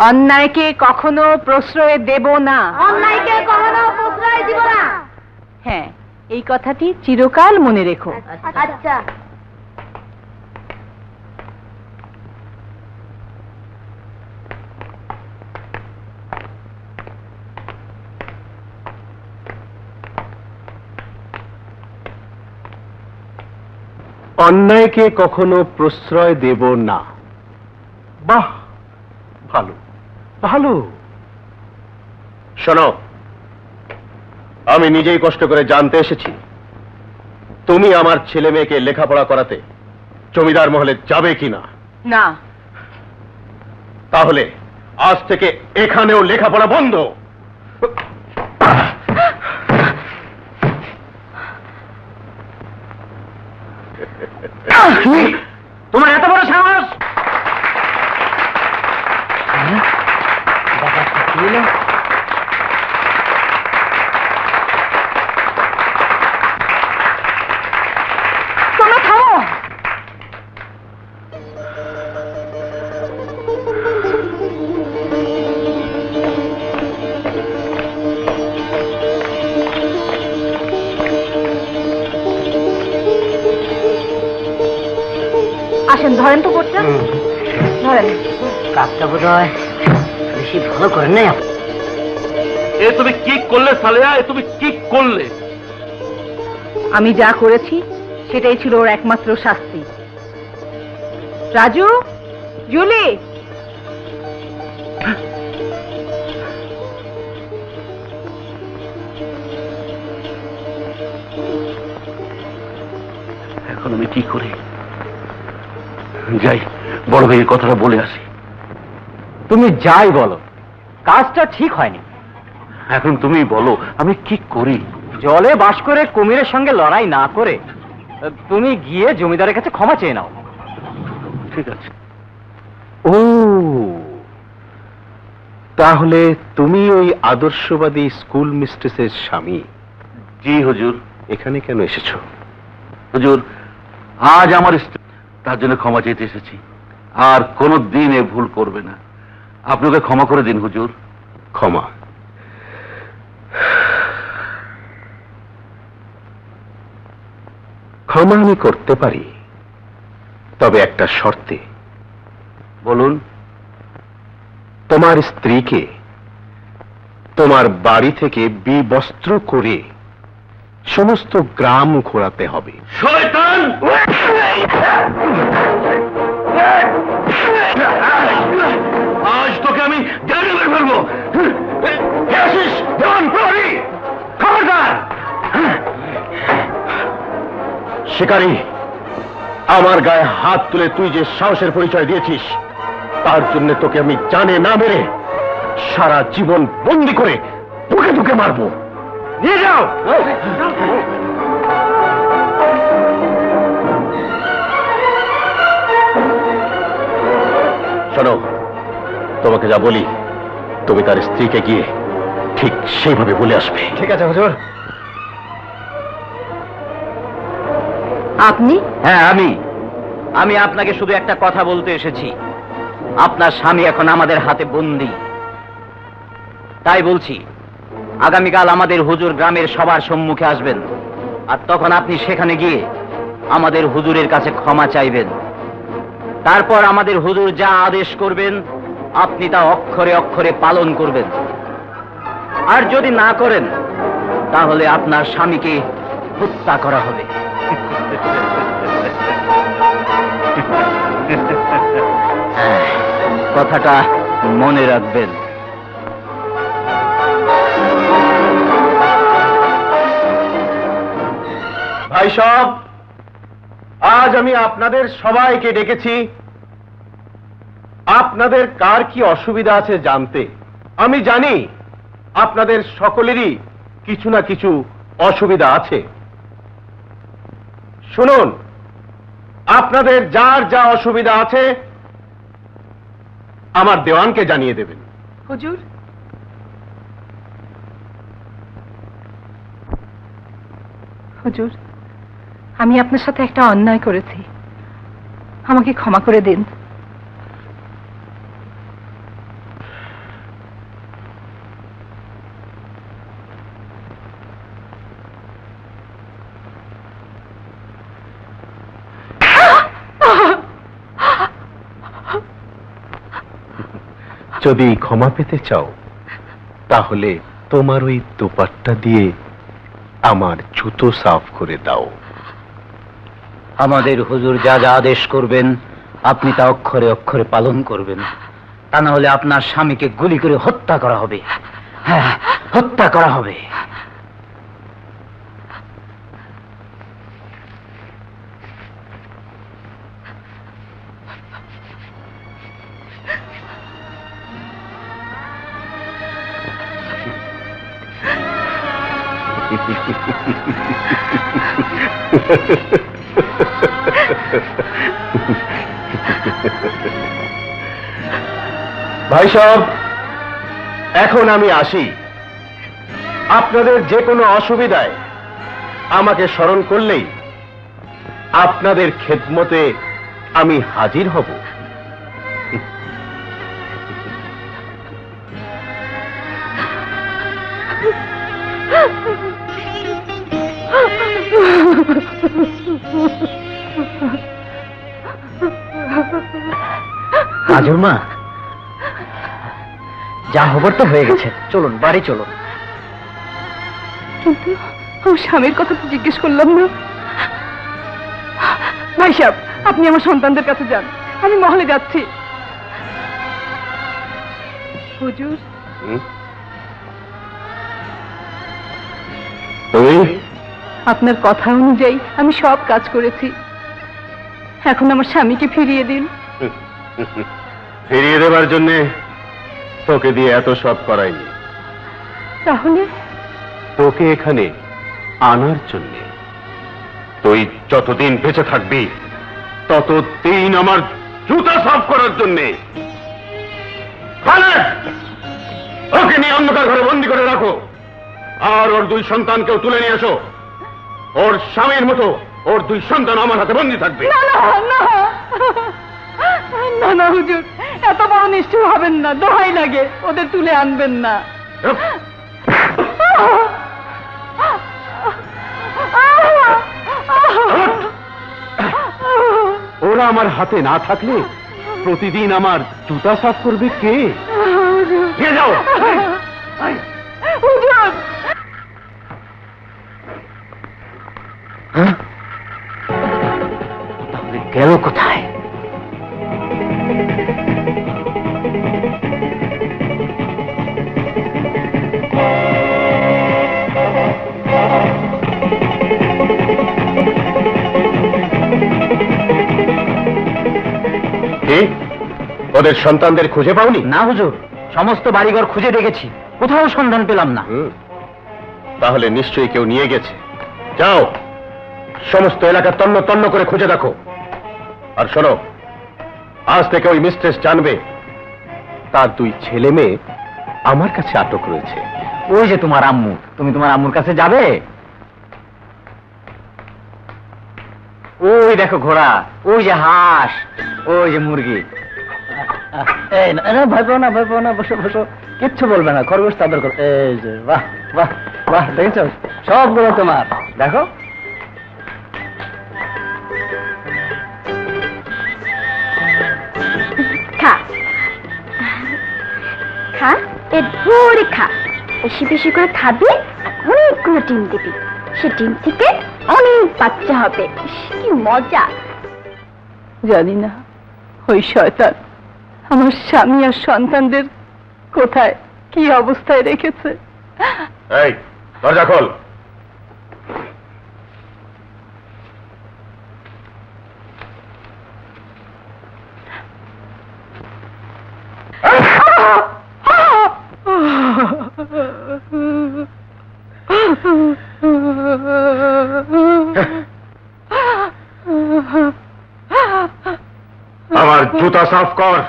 অন্যায়কে কখনো প্রশ্রয় দেব না। অন্যায়কে কখনো প্রশ্রয় দিব না। হ্যাঁ, এই কথাটি চিরকাল মনে রেখো। আচ্ছা। অন্যায়কে কখনো প্রশ্রয় দেব না। বাহ, ভালো ভালো। শোনো, আমি নিজেই কষ্ট করে জানতে এসেছি তুমি আমার ছেলে মেয়েকে লেখাপড়া করাতে জমিদার মহলে যাবে কিনা। না। তাহলে আজ থেকে এখানেও লেখাপড়া বন্ধ। তোমার এত বড় সাহস! তোমরা থামো। আসেন, ধরেন তো কোটটা, ধরেন। কাজটা বোধ হয় বেশি ভালো করেন নাই আপনি। এ তুমি কি করলে সালেহা? এ তুমি কি করলে? আমি যা করেছি সেটাই ছিল ওর একমাত্র শাস্তি। রাজু, জুলি, এখন আমি কি করি? যাই, বড় ভাইয়ের কথাটা বলে আসি। তুমি যাই বলো, কাজটা ঠিক হয়নি। এখন তুমি বলো আমি কি করি? জলে বাস করে কুমিরের সঙ্গে লড়াই না করে তুমি গিয়ে জমিদারের কাছে ক্ষমা চেয়ে নাও। ঠিক আছে। ও, তাহলে তুমি ওই আদর্শবাদী স্কুল মিস্ট্রেসের স্বামী? জি হুজুর। এখানে কেন এসেছো? হুজুর, আজ আমার স্ত্রী, তার জন্য ক্ষমা চাইতে এসেছি। আর কোনো দিন এ ভুল করবে না। আপনি ওকে ক্ষমা করে দিন হুজুর। ক্ষমা? ক্ষমা আমি করতে পারি, তবে একটা শর্তে। বলুন। তোমার স্ত্রীকে তোমার বাড়ি থেকে বিবস্ত্র করে সমস্ত গ্রাম ঘোরাতে হবে। শয়তান! আজ তোকে আমি জানি বের ফেলবো। খবরদার! শিকারী, আমার গায়ে হাত তুলে তুই যে সাহসের পরিচয় দিয়েছিস, তার জন্য তোকে আমি জানে না মেরে সারা জীবন বন্দি করে ধুকে ধুকে মারবো। নিয়ে যাও। শোনো, তোমাকে যা বলি তুমি তার স্ত্রীকে গিয়ে ঠিক সেইভাবে বলে আসবে। ঠিক আছে হুজুর। আপনি? হ্যাঁ, আমি আপনাকে শুধু একটা কথা বলতে এসেছি। আপনার স্বামী এখন আমাদের হাতে বন্দী। তাই বলছি, আগামীকাল আমাদের হুজুর গ্রামের সবার সম্মুখে আসবেন, আর তখন আপনি সেখানে গিয়ে আমাদের হুজুরের কাছে ক্ষমা চাইবেন। তারপর আমাদের হুজুর যা আদেশ করবেন আপনি তা অক্ষরে অক্ষরে পালন করবেন। আর যদি না করেন তাহলে আপনার স্বামীকে হত্যা করা হবে। কথাটা মনে রাখবেন। ভাই সব, আজ আমি আপনাদের সবাইকে ডেকেছি আপনাদের কার কি অসুবিধা আছে জানতে। আমি জানি আপনাদের সকলেরই কিছু না কিছু অসুবিধা আছে। শুনুন, আপনাদের যার যা অসুবিধা আছে আমার দেওয়ানকে জানিয়ে দেবেন। হুজুর, হুজুর, আমি আপনার সাথে একটা অন্যায় করেছি, আমাকে ক্ষমা করে দিন। যদি ক্ষমা পেতে চাও তাহলে তোমার ওই দোপাট্টা দিয়ে আমার জুতো সাফ করে দাও। আমাদের হুজুর যা যা আদেশ করবেন আপনি তা অক্ষরে অক্ষরে পালন করবেন, তা না হলে আপনার স্বামীকে গুলি করে হত্যা করা হবে। হ্যাঁ, হত্যা করা হবে। ভাই সাহেব, এখন আমি আসি। আপনাদের যে কোনো অসুবিধায় আমাকে স্মরণ করলেই আপনাদের খেদমতে আমি হাজির হব। মাজুর মা, যা হবার তো হয়ে গেছে, চলুন বাড়ি চলুন। কিন্তু আমার স্বামীর কথা তো জিজ্ঞেস করলাম না। ভাই সাহেব, আপনি আমার সন্তানদের কাছে যান, আমি মহলে যাচ্ছি। হুজুর, তুমি আপনার কথা অনুযায়ী আমি সব কাজ করেছি, এখন আমার স্বামীকে ফিরিয়ে দিন। ফিরিয়ে দেবার জন্য তোকে দিয়ে এত সব করাইনি, তাহলে তোকে এখানে আনার জন্য। তুই যতদিন বেঁচে থাকবি ততদিন আমার জুতা সাফ করার জন্য। ওকে নিয়ে অন্ধকার ঘরে বন্দি করে রাখো, আর ওর দুই সন্তানকেও তুলে নিয়ে এসো। ওর স্বামীর মতো ওর দুই সন্তান আমার হাতে বন্দি থাকবে। না না না না না হুজুর, এত বড় নিষ্ঠুর হবেন না, দোহাই লাগে, ওদের তুলে আনবেন না। ওরা আমার হাতে না থাকলে প্রতিদিন আমার জুতা সাফ করবে কে? নিয়ে যাও। হুজুর, তাহলে গেল কোথায়? ওদের সন্তানদের খুঁজে পাওনি? না হুজুর, সমস্ত বাড়িঘর খুঁজে দেখেছি, কোথাও সন্ধান পেলাম না। তাহলে নিশ্চয়ই কেউ নিয়ে গেছে। যাও, সমস্ত এলাকা তন্ন তন্ন করে খুঁজে দেখো। আর শোনো, আজ থেকে ওই মিস্ট্রেস জানবে তার দুই ছেলে মেয়ে আমার কাছে আটক রয়েছে। ওই যে তোমার আম্মু, তুমি তোমার আম্মুর কাছে যাবে? ওই দেখো ঘোড়া, ওই যে হাঁস, ওই যে মুরগি। এই না, না, ভয় পাও না, ভয় পাও না, বসো বসো, কিচ্ছু বলবে না, খরগোশ তাদের করো। এই যে বাহ বাহ বাহ, দেখেছো সবগুলো তোমার, দেখো। খা খা, পেট ভরে খা, বেশি বেশি করে খাবি, আর অনেকগুলো ডিম দিবি, সে ডিম থেকে অনেক বাচ্চা হবে। ইস, কি মজা। জানি না ওই শয়তান আমার স্বামী আর সন্তানদের কোথায় কি অবস্থায় রেখেছে। এই দরজা খোল। আমার জুতা সাফ কর।